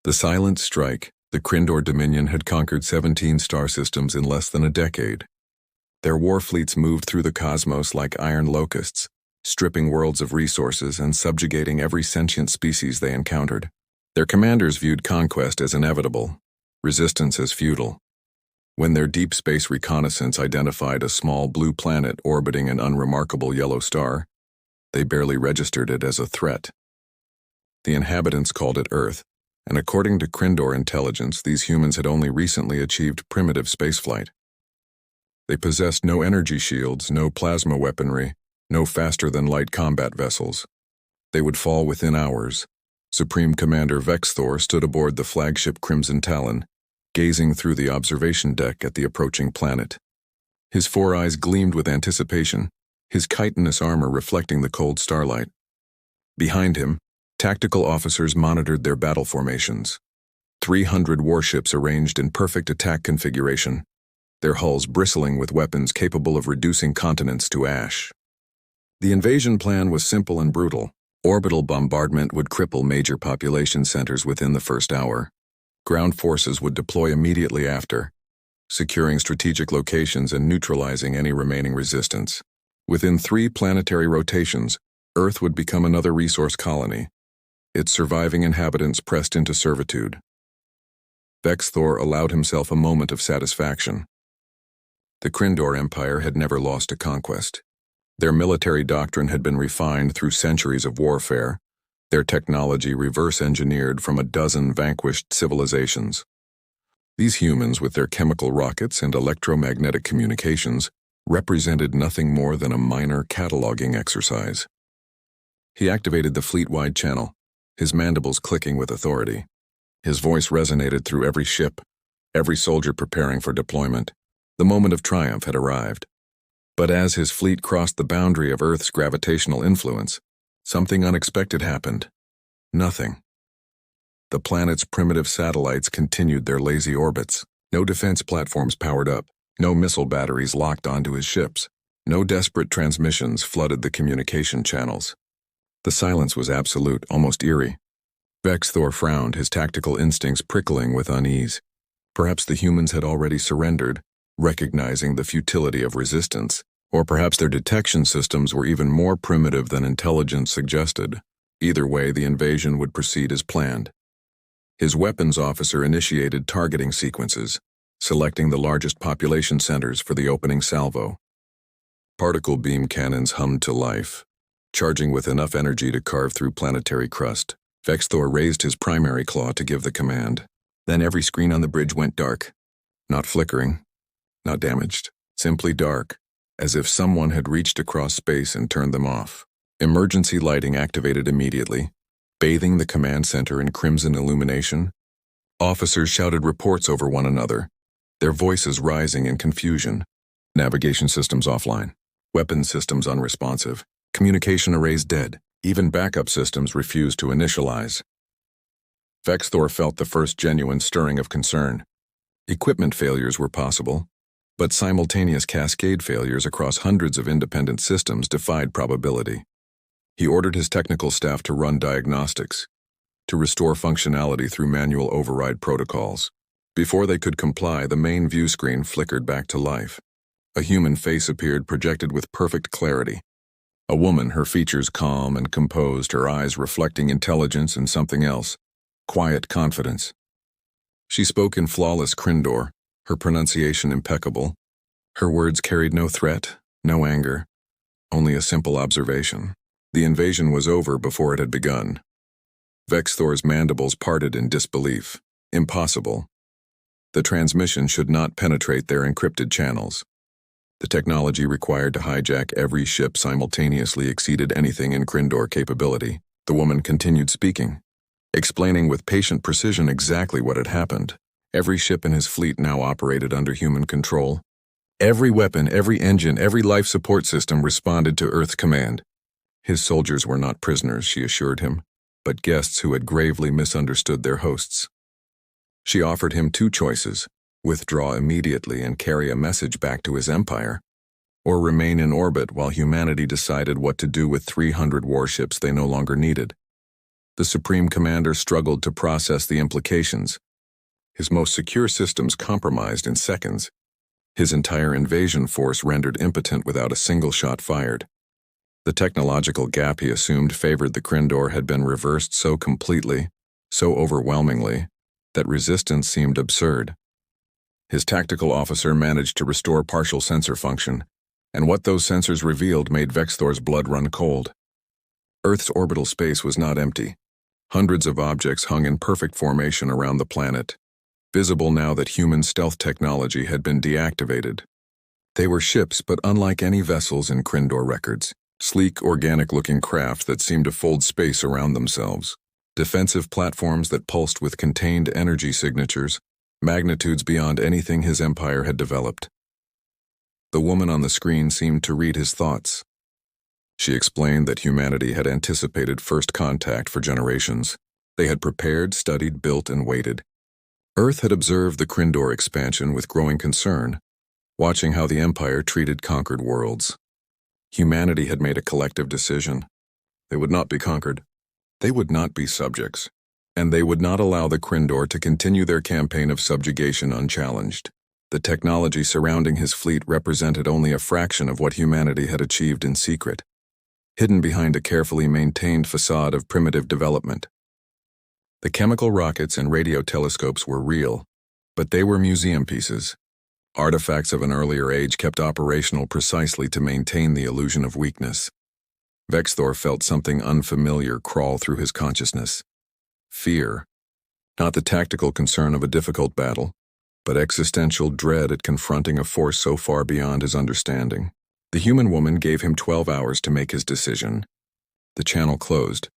The silent strike, the Krindor Dominion had conquered 17 star systems in less than a decade. Their war fleets moved through the cosmos like iron locusts, stripping worlds of resources and subjugating every sentient species they encountered. Their commanders viewed conquest as inevitable, resistance as futile. When their deep space reconnaissance identified a small blue planet orbiting an unremarkable yellow star, they barely registered it as a threat. The inhabitants called it Earth, and according to Krindor intelligence, these humans had only recently achieved primitive spaceflight. They possessed no energy shields, no plasma weaponry, no faster-than-light combat vessels. They would fall within hours. Supreme Commander Vexthor stood aboard the flagship Crimson Talon, gazing through the observation deck at the approaching planet. His four eyes gleamed with anticipation, his chitinous armor reflecting the cold starlight. Behind him, tactical officers monitored their battle formations. 300 warships arranged in perfect attack configuration, their hulls bristling with weapons capable of reducing continents to ash. The invasion plan was simple and brutal. Orbital bombardment would cripple major population centers within the first hour. Ground forces would deploy immediately after, securing strategic locations and neutralizing any remaining resistance. Within 3 planetary rotations, Earth would become another resource colony, its surviving inhabitants pressed into servitude. Vexthor allowed himself a moment of satisfaction. The Krindor Empire had never lost a conquest. Their military doctrine had been refined through centuries of warfare, their technology reverse-engineered from a dozen vanquished civilizations. These humans, with their chemical rockets and electromagnetic communications, represented nothing more than a minor cataloging exercise. He activated the fleet-wide channel, his mandibles clicking with authority. His voice resonated through every ship, every soldier preparing for deployment. The moment of triumph had arrived. But as his fleet crossed the boundary of Earth's gravitational influence, something unexpected happened. Nothing. The planet's primitive satellites continued their lazy orbits. No defense platforms powered up, no missile batteries locked onto his ships, no desperate transmissions flooded the communication channels. The silence was absolute, almost eerie. Vexthor frowned, his tactical instincts prickling with unease. Perhaps the humans had already surrendered, recognizing the futility of resistance, or perhaps their detection systems were even more primitive than intelligence suggested. Either way, the invasion would proceed as planned. His weapons officer initiated targeting sequences, selecting the largest population centers for the opening salvo. Particle beam cannons hummed to life, charging with enough energy to carve through planetary crust. Vexthor raised his primary claw to give the command. Then every screen on the bridge went dark. Not flickering, not damaged, simply dark, as if someone had reached across space and turned them off. Emergency lighting activated immediately, bathing the command center in crimson illumination. Officers shouted reports over one another, their voices rising in confusion. Navigation systems offline, weapons systems unresponsive, communication arrays dead, even backup systems refused to initialize. Vexthor felt the first genuine stirring of concern. Equipment failures were possible, but simultaneous cascade failures across hundreds of independent systems defied probability. He ordered his technical staff to run diagnostics, to restore functionality through manual override protocols. Before they could comply, the main view screen flickered back to life. A human face appeared, projected with perfect clarity. A woman, her features calm and composed, her eyes reflecting intelligence and something else, quiet confidence. She spoke in flawless Krindor, her pronunciation impeccable. Her words carried no threat, no anger, only a simple observation. The invasion was over before it had begun. Vexthor's mandibles parted in disbelief. Impossible. The transmission should not penetrate their encrypted channels. The technology required to hijack every ship simultaneously exceeded anything in Krindor capability. The woman continued speaking, explaining with patient precision exactly what had happened. Every ship in his fleet now operated under human control. Every weapon, every engine, every life support system responded to Earth's command. His soldiers were not prisoners, she assured him, but guests who had gravely misunderstood their hosts. She offered him 2 choices: withdraw immediately and carry a message back to his empire, or remain in orbit while humanity decided what to do with 300 warships they no longer needed. The Supreme Commander struggled to process the implications. His most secure systems compromised in seconds. His entire invasion force rendered impotent without a single shot fired. The technological gap he assumed favored the Krindor had been reversed so completely, so overwhelmingly, that resistance seemed absurd. His tactical officer managed to restore partial sensor function, and what those sensors revealed made Vexthor's blood run cold. Earth's orbital space was not empty. Hundreds of objects hung in perfect formation around the planet, visible now that human stealth technology had been deactivated. They were ships, but unlike any vessels in Krindor records, sleek, organic-looking craft that seemed to fold space around themselves. Defensive platforms that pulsed with contained energy signatures, magnitudes beyond anything his empire had developed. The woman on the screen seemed to read his thoughts. She explained that humanity had anticipated first contact for generations. They had prepared, studied, built, and waited. Earth had observed the Krindor expansion with growing concern, watching how the Empire treated conquered worlds. Humanity had made a collective decision. They would not be conquered. They would not be subjects. And they would not allow the Krindor to continue their campaign of subjugation unchallenged. The technology surrounding his fleet represented only a fraction of what humanity had achieved in secret, hidden behind a carefully maintained facade of primitive development. The chemical rockets and radio telescopes were real, but they were museum pieces, artifacts of an earlier age kept operational precisely to maintain the illusion of weakness. Vexthor felt something unfamiliar crawl through his consciousness. Fear, not the tactical concern of a difficult battle, but existential dread at confronting a force so far beyond his understanding. The human woman gave him 12 hours to make his decision. The channel closed,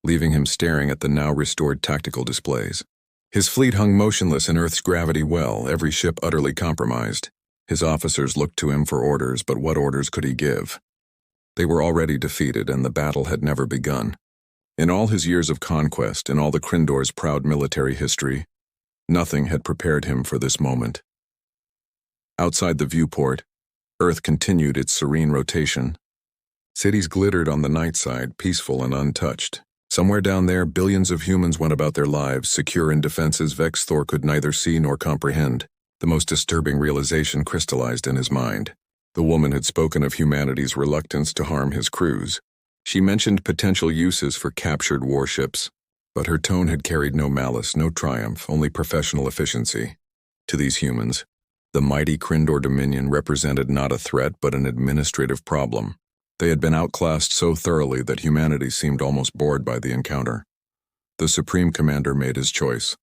leaving him staring at the now restored tactical displays. His fleet hung motionless in Earth's gravity well, every ship utterly compromised. His officers looked to him for orders, but what orders could he give? They were already defeated, and the battle had never begun. In all his years of conquest, in all the Krindor's proud military history, nothing had prepared him for this moment. Outside the viewport, Earth continued its serene rotation. Cities glittered on the night side, peaceful and untouched. Somewhere down there, billions of humans went about their lives, secure in defenses Vexthor could neither see nor comprehend. The most disturbing realization crystallized in his mind. The woman had spoken of humanity's reluctance to harm his crews. She mentioned potential uses for captured warships, but her tone had carried no malice, no triumph, only professional efficiency. To these humans, the mighty Krindor Dominion represented not a threat but an administrative problem. They had been outclassed so thoroughly that humanity seemed almost bored by the encounter. The Supreme Commander made his choice.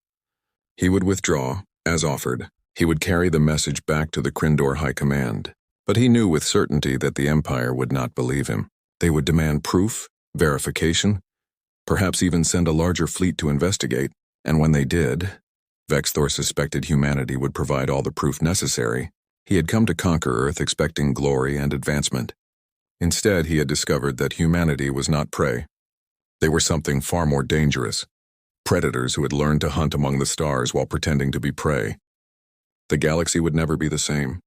He would withdraw, as offered. He would carry the message back to the Krindor High Command. But he knew with certainty that the Empire would not believe him. They would demand proof, verification, perhaps even send a larger fleet to investigate, and when they did, Vexthor suspected humanity would provide all the proof necessary. He had come to conquer Earth expecting glory and advancement. Instead, he had discovered that humanity was not prey. They were something far more dangerous. Predators who had learned to hunt among the stars while pretending to be prey. The galaxy would never be the same.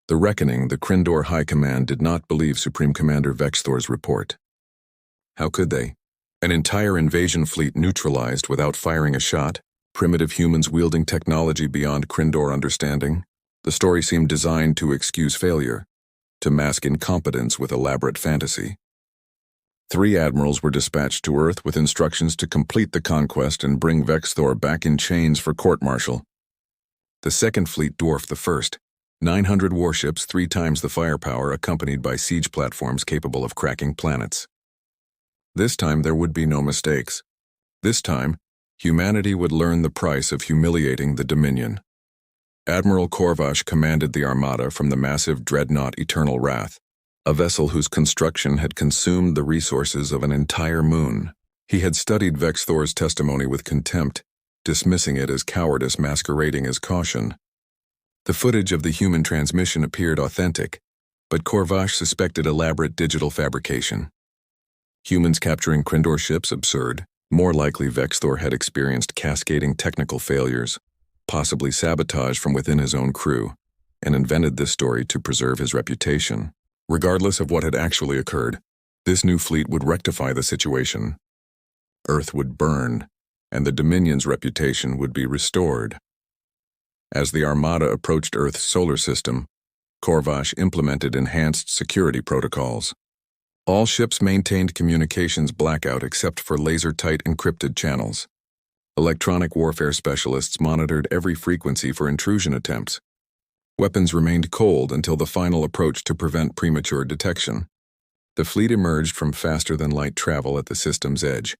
The Reckoning, the Krindor High Command did not believe Supreme Commander Vexthor's report. How could they? An entire invasion fleet neutralized without firing a shot, primitive humans wielding technology beyond Krindor understanding. The story seemed designed to excuse failure, to mask incompetence with elaborate fantasy. 3 admirals were dispatched to Earth with instructions to complete the conquest and bring Vexthor back in chains for court-martial. The second fleet dwarfed the first. 900 warships, 3 times the firepower, accompanied by siege platforms capable of cracking planets. This time there would be no mistakes. This time, humanity would learn the price of humiliating the Dominion. Admiral Korvash commanded the Armada from the massive dreadnought Eternal Wrath, a vessel whose construction had consumed the resources of an entire moon. He had studied Vexthor's testimony with contempt, dismissing it as cowardice masquerading as caution. The footage of the human transmission appeared authentic, but Korvash suspected elaborate digital fabrication. Humans capturing Krindor ships? Absurd. More likely Vexthor had experienced cascading technical failures, possibly sabotage from within his own crew, and invented this story to preserve his reputation. Regardless of what had actually occurred, This new fleet would rectify the situation. Earth would burn, and the Dominion's reputation would be restored. As the Armada approached Earth's solar system, Corvash implemented enhanced security protocols. All ships maintained communications blackout except for laser-tight encrypted channels. Electronic warfare specialists monitored every frequency for intrusion attempts. Weapons remained cold until the final approach to prevent premature detection. The fleet emerged from faster-than-light travel at the system's edge,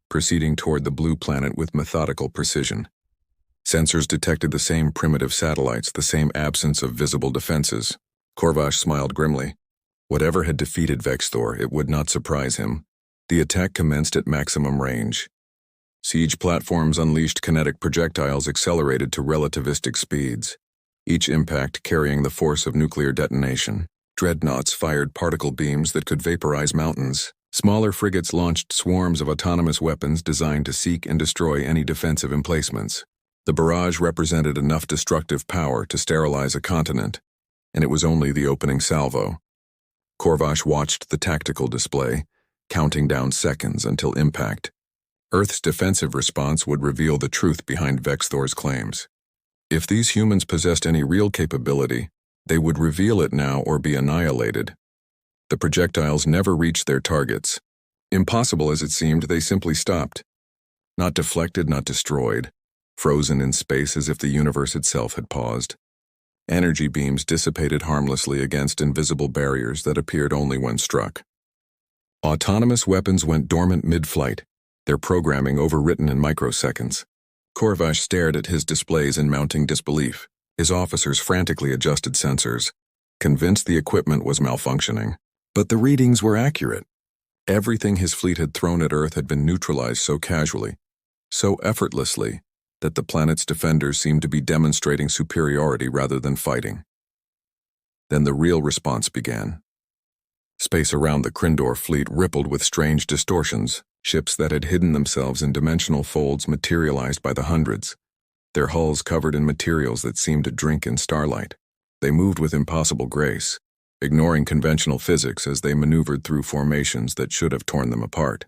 proceeding toward the blue planet with methodical precision. Sensors detected the same primitive satellites, the same absence of visible defenses. Corvash smiled grimly. Whatever had defeated Vexthor, it would not surprise him. The attack commenced at maximum range. Siege platforms unleashed kinetic projectiles accelerated to relativistic speeds, each impact carrying the force of nuclear detonation. Dreadnoughts fired particle beams that could vaporize mountains. Smaller frigates launched swarms of autonomous weapons designed to seek and destroy any defensive emplacements. The barrage represented enough destructive power to sterilize a continent, and it was only the opening salvo. Corvash watched the tactical display, counting down seconds until impact. Earth's defensive response would reveal the truth behind Vexthor's claims. If these humans possessed any real capability, they would reveal it now or be annihilated. The projectiles never reached their targets. Impossible as it seemed, they simply stopped. Not deflected, not destroyed, frozen in space as if the universe itself had paused. Energy beams dissipated harmlessly against invisible barriers that appeared only when struck. Autonomous weapons went dormant mid-flight, their programming overwritten in microseconds. Corvash stared at his displays in mounting disbelief. His officers frantically adjusted sensors, convinced the equipment was malfunctioning. But the readings were accurate. Everything his fleet had thrown at Earth had been neutralized so casually, so effortlessly, that the planet's defenders seemed to be demonstrating superiority rather than fighting. Then the real response began. Space around the Krindor fleet rippled with strange distortions. Ships that had hidden themselves in dimensional folds materialized by the hundreds, their hulls covered in materials that seemed to drink in starlight. They moved with impossible grace, ignoring conventional physics as they maneuvered through formations that should have torn them apart.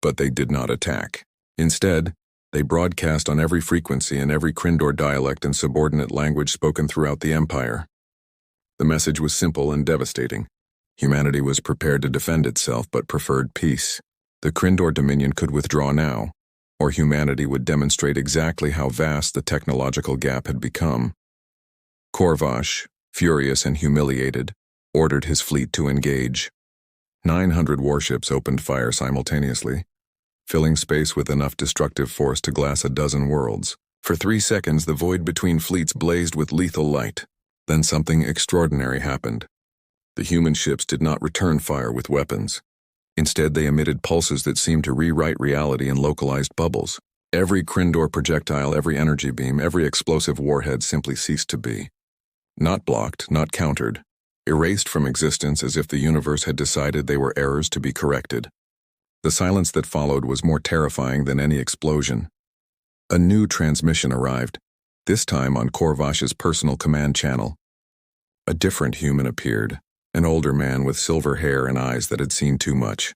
But they did not attack. Instead, they broadcast on every frequency in every Krindor dialect and subordinate language spoken throughout the Empire. The message was simple and devastating. Humanity was prepared to defend itself but preferred peace. The Krindor Dominion could withdraw now, or humanity would demonstrate exactly how vast the technological gap had become. Corvash, furious and humiliated, ordered his fleet to engage. 900 warships opened fire simultaneously, filling space with enough destructive force to glass a dozen worlds. For 3 seconds, the void between fleets blazed with lethal light. Then something extraordinary happened. The human ships did not return fire with weapons. Instead, they emitted pulses that seemed to rewrite reality in localized bubbles. Every Krindor projectile, every energy beam, every explosive warhead simply ceased to be. Not blocked, not countered, erased from existence as if the universe had decided they were errors to be corrected. The silence that followed was more terrifying than any explosion. A new transmission arrived, this time on Corvash's personal command channel. A different human appeared. An older man with silver hair and eyes that had seen too much.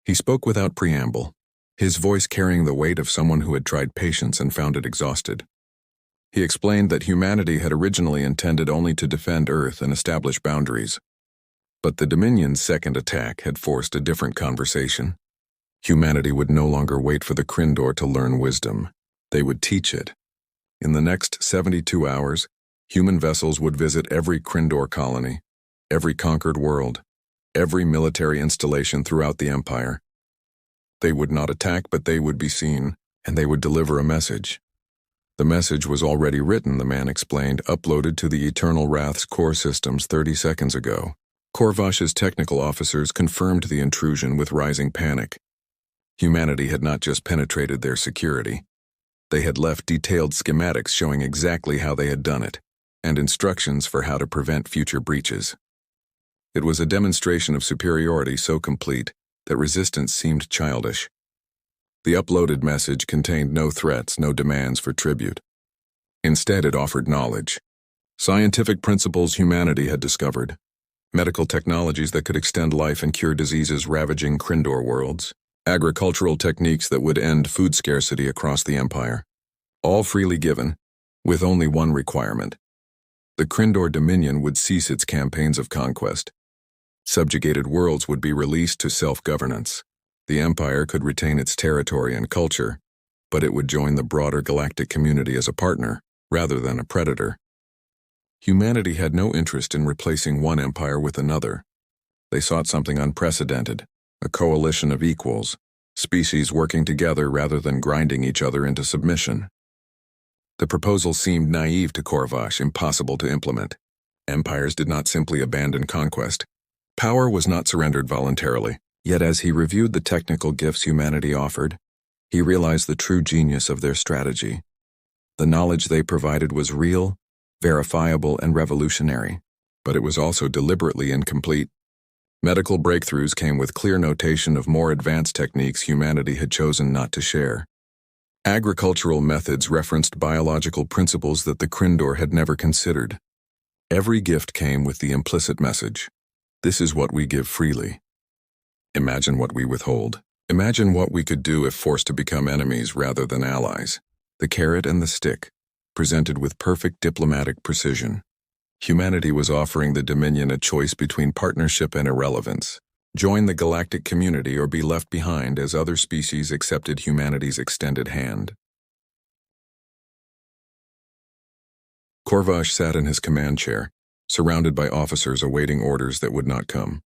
He spoke without preamble, his voice carrying the weight of someone who had tried patience and found it exhausted. He explained that humanity had originally intended only to defend Earth and establish boundaries. But the Dominion's second attack had forced a different conversation. Humanity would no longer wait for the Krindor to learn wisdom. They would teach it. In the next 72 hours, human vessels would visit every Krindor colony, every conquered world, every military installation throughout the Empire. They would not attack, but they would be seen, and they would deliver a message. The message was already written, the man explained, uploaded to the Eternal Wrath's core systems 30 seconds ago. Corvash's technical officers confirmed the intrusion with rising panic. Humanity had not just penetrated their security. They had left detailed schematics showing exactly how they had done it, and instructions for how to prevent future breaches. It was a demonstration of superiority so complete that resistance seemed childish. The uploaded message contained no threats, no demands for tribute. Instead, it offered knowledge. Scientific principles humanity had discovered. medical technologies that could extend life and cure diseases ravaging Krindor worlds, agricultural techniques that would end food scarcity across the Empire. All freely given, with only one requirement. The Krindor Dominion would cease its campaigns of conquest. Subjugated worlds would be released to self-governance. The Empire could retain its territory and culture, but it would join the broader galactic community as a partner, rather than a predator. Humanity had no interest in replacing one empire with another. They sought something unprecedented, a coalition of equals, species working together rather than grinding each other into submission. The proposal seemed naive to Corvash, impossible to implement. Empires did not simply abandon conquest. Power was not surrendered voluntarily, yet as he reviewed the technical gifts humanity offered, he realized the true genius of their strategy. The knowledge they provided was real, verifiable, and revolutionary, but it was also deliberately incomplete. Medical breakthroughs came with clear notation of more advanced techniques humanity had chosen not to share. Agricultural methods referenced biological principles that the Krindor had never considered. Every gift came with the implicit message: this is what we give freely. Imagine what we withhold. Imagine what we could do if forced to become enemies rather than allies. The carrot and the stick, presented with perfect diplomatic precision. Humanity was offering the Dominion a choice between partnership and irrelevance. Join the galactic community or be left behind as other species accepted humanity's extended hand. Corvash sat in his command chair, surrounded by officers awaiting orders that would not come.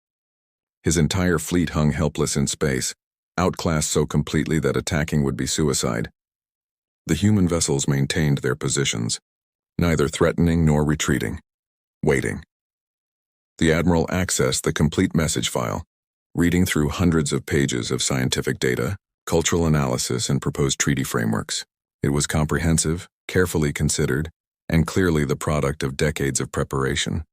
His entire fleet hung helpless in space, outclassed so completely that attacking would be suicide. The human vessels maintained their positions, neither threatening nor retreating, waiting. The Admiral accessed the complete message file, reading through hundreds of pages of scientific data, cultural analysis, and proposed treaty frameworks. It was comprehensive, carefully considered, and clearly the product of decades of preparation.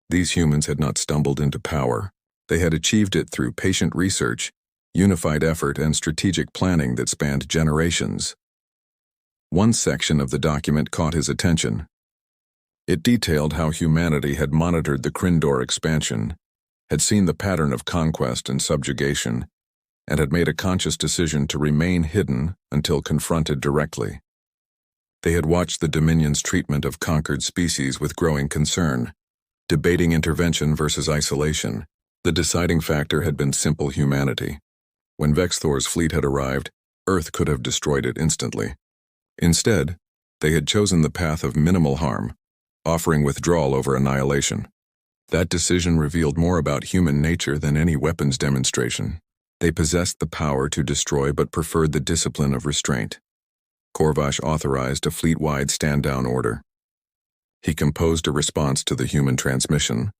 These humans had not stumbled into power. They had achieved it through patient research, unified effort, and strategic planning that spanned generations. One section of the document caught his attention. It detailed how humanity had monitored the Krindor expansion, had seen the pattern of conquest and subjugation, and had made a conscious decision to remain hidden until confronted directly. They had watched the Dominion's treatment of conquered species with growing concern, debating intervention versus isolation. The deciding factor had been simple humanity. When Vexthor's fleet had arrived, Earth could have destroyed it instantly. Instead, they had chosen the path of minimal harm, offering withdrawal over annihilation. That decision revealed more about human nature than any weapons demonstration. They possessed the power to destroy but preferred the discipline of restraint. Corvash authorized a fleet-wide stand-down order. He composed a response to the human transmission,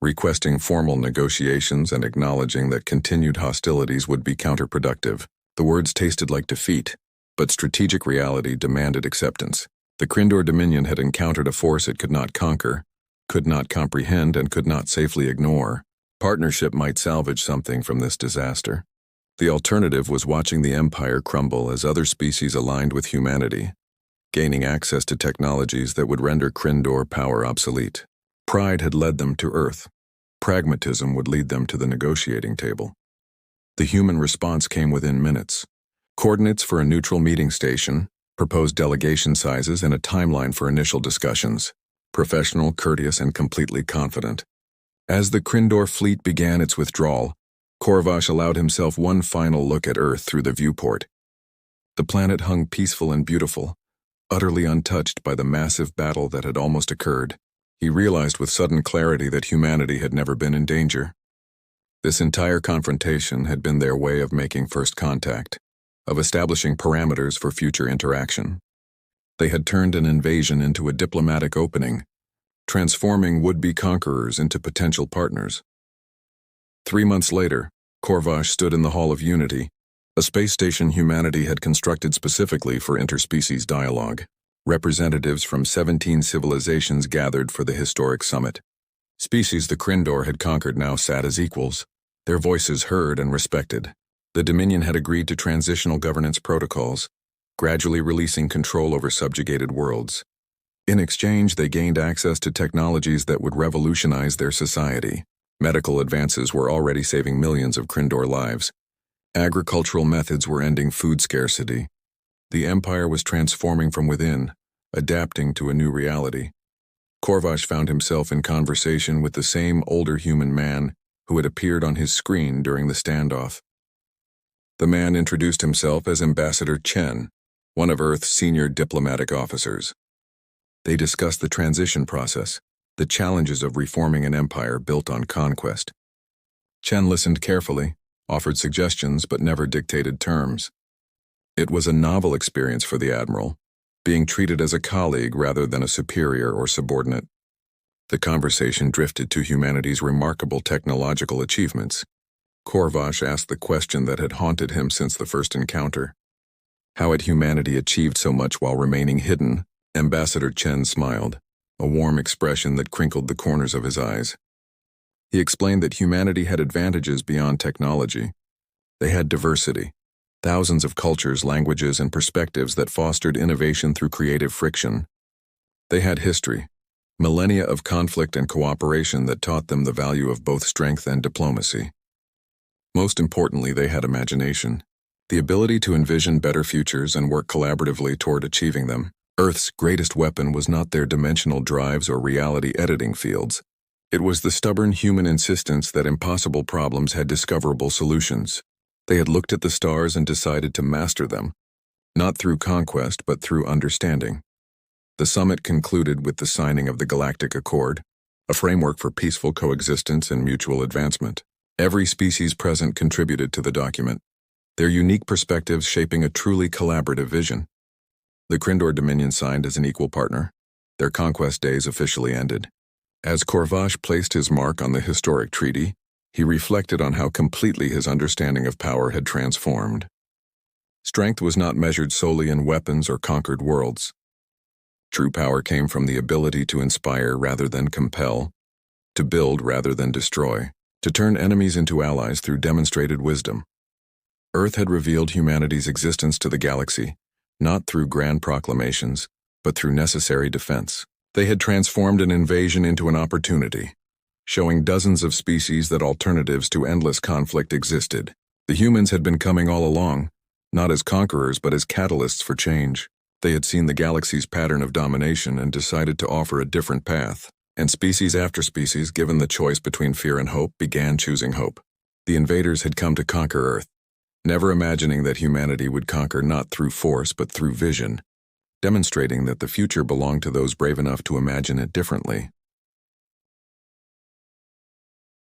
requesting formal negotiations and acknowledging that continued hostilities would be counterproductive. The words tasted like defeat, but strategic reality demanded acceptance. The Krindor Dominion had encountered a force it could not conquer, could not comprehend, and could not safely ignore. Partnership might salvage something from this disaster. The alternative was watching the Empire crumble as other species aligned with humanity, gaining access to technologies that would render Krindor power obsolete. Pride had led them to Earth. Pragmatism would lead them to the negotiating table. The human response came within minutes. Coordinates for a neutral meeting station, proposed delegation sizes, and a timeline for initial discussions. Professional, courteous, and completely confident. As the Krindor fleet began its withdrawal, Corvash allowed himself one final look at Earth through the viewport. The planet hung peaceful and beautiful, utterly untouched by the massive battle that had almost occurred. He realized with sudden clarity that humanity had never been in danger. This entire confrontation had been their way of making first contact, of establishing parameters for future interaction. They had turned an invasion into a diplomatic opening, transforming would-be conquerors into potential partners. 3 months later, Corvash stood in the Hall of Unity, a space station humanity had constructed specifically for interspecies dialogue. Representatives from 17 civilizations gathered for the historic summit. Species the Krindor had conquered now sat as equals, their voices heard and respected. The Dominion had agreed to transitional governance protocols, gradually releasing control over subjugated worlds. In exchange, they gained access to technologies that would revolutionize their society. Medical advances were already saving millions of Krindor lives. Agricultural methods were ending food scarcity. The Empire was transforming from within, adapting to a new reality. Korvash found himself in conversation with the same older human man who had appeared on his screen during the standoff. The man introduced himself as Ambassador Chen, one of Earth's senior diplomatic officers. They discussed the transition process, the challenges of reforming an empire built on conquest. Chen listened carefully, offered suggestions, but never dictated terms. It was a novel experience for the Admiral, being treated as a colleague rather than a superior or subordinate. The conversation drifted to humanity's remarkable technological achievements. Korvash asked the question that had haunted him since the first encounter. How had humanity achieved so much while remaining hidden? Ambassador Chen smiled, a warm expression that crinkled the corners of his eyes. He explained that humanity had advantages beyond technology. They had diversity, thousands of cultures, languages, and perspectives that fostered innovation through creative friction. They had history, millennia of conflict and cooperation that taught them the value of both strength and diplomacy. Most importantly, they had imagination, the ability to envision better futures and work collaboratively toward achieving them. Earth's greatest weapon was not their dimensional drives or reality editing fields. It was the stubborn human insistence that impossible problems had discoverable solutions. They had looked at the stars and decided to master them, not through conquest but through understanding. The summit concluded with the signing of the Galactic Accord, a framework for peaceful coexistence and mutual advancement. Every species present contributed to the document, their unique perspectives shaping a truly collaborative vision. The Krindor Dominion signed as an equal partner. Their conquest days officially ended. As Korvash placed his mark on the historic treaty, he reflected on how completely his understanding of power had transformed. Strength was not measured solely in weapons or conquered worlds. True power came from the ability to inspire rather than compel, to build rather than destroy, to turn enemies into allies through demonstrated wisdom. Earth had revealed humanity's existence to the galaxy, not through grand proclamations, but through necessary defense. They had transformed an invasion into an opportunity, showing dozens of species that alternatives to endless conflict existed. The humans had been coming all along, not as conquerors but as catalysts for change. They had seen the galaxy's pattern of domination and decided to offer a different path. And species after species, given the choice between fear and hope, began choosing hope. The invaders had come to conquer Earth, never imagining that humanity would conquer not through force but through vision, demonstrating that the future belonged to those brave enough to imagine it differently.